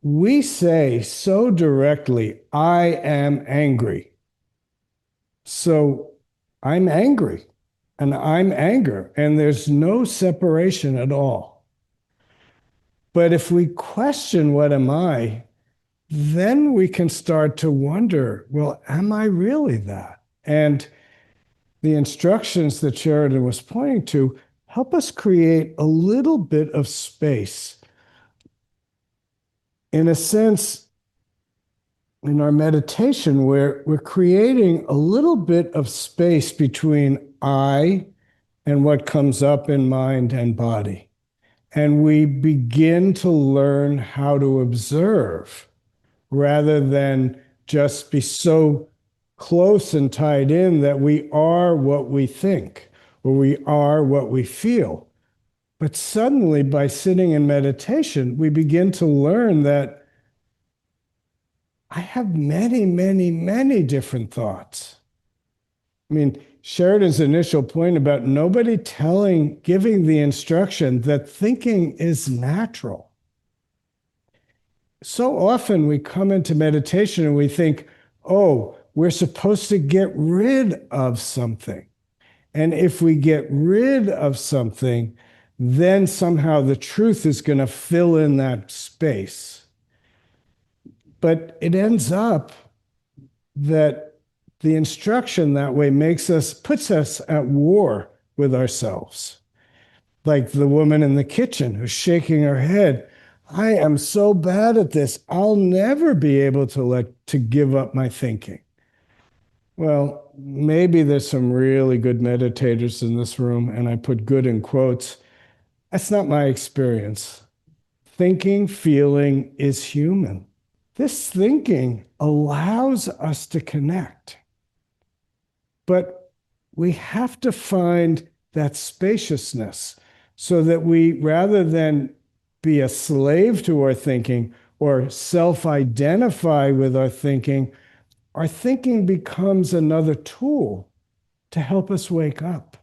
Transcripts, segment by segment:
we say so directly, I am angry. So I'm angry and I'm anger, and there's no separation at all. But if we question what am I, then we can start to wonder, well, am I really that? And the instructions that Sheridan was pointing to help us create a little bit of space. In a sense, in our meditation, we're creating a little bit of space between I and what comes up in mind and body. And we begin to learn how to observe rather than just be so close and tied in that we are what we think or we are what we feel. But suddenly, by sitting in meditation, we begin to learn that I have many, many, many different thoughts. I mean, Sheridan's initial point about nobody giving the instruction that thinking is natural. So often we come into meditation and we think, oh, we're supposed to get rid of something. And if we get rid of something, then somehow the truth is going to fill in that space. But it ends up that the instruction that way puts us at war with ourselves. Like the woman in the kitchen who's shaking her head. I am so bad at this. I'll never be able to give up my thinking. Well, maybe there's some really good meditators in this room, and I put good in quotes. That's not my experience. Thinking, feeling is human. This thinking allows us to connect. But we have to find that spaciousness so that we, rather than be a slave to our thinking or self-identify with our thinking becomes another tool to help us wake up.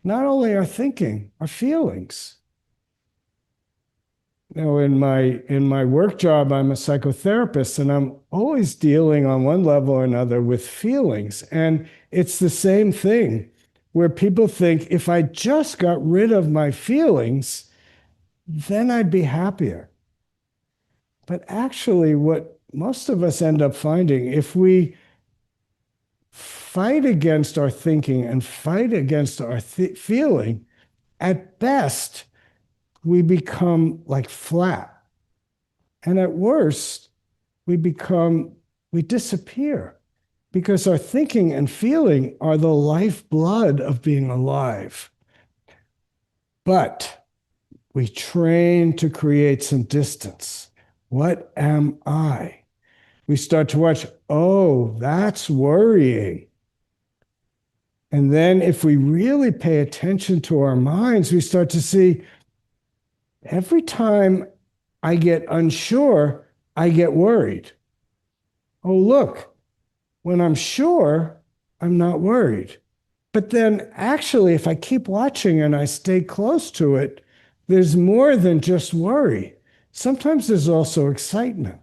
Not only our thinking, our feelings. You know, in my work job, I'm a psychotherapist, and I'm always dealing on one level or another with feelings. And it's the same thing where people think if I just got rid of my feelings, then I'd be happier. But actually, what most of us end up finding, if we fight against our thinking and fight against our feeling, at best, we become like flat. And at worst, we disappear because our thinking and feeling are the lifeblood of being alive. But we train to create some distance. What am I? We start to watch, oh, that's worrying. And then if we really pay attention to our minds, we start to see every time I get unsure, I get worried. Oh, look, when I'm sure, I'm not worried. But then actually, if I keep watching and I stay close to it, there's more than just worry. Sometimes there's also excitement.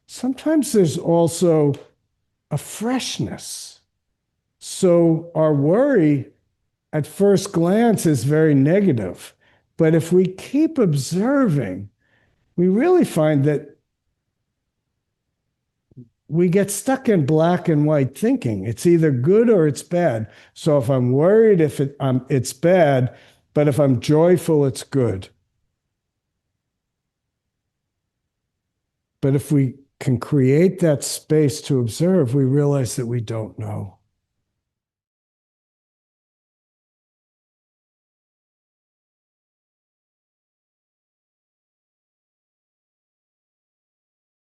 Sometimes there's also a freshness. So our worry at first glance is very negative. But if we keep observing, we really find that we get stuck in black and white thinking. It's either good or it's bad. So if I'm worried, it's bad, but if I'm joyful, it's good. But if we can create that space to observe, we realize that we don't know.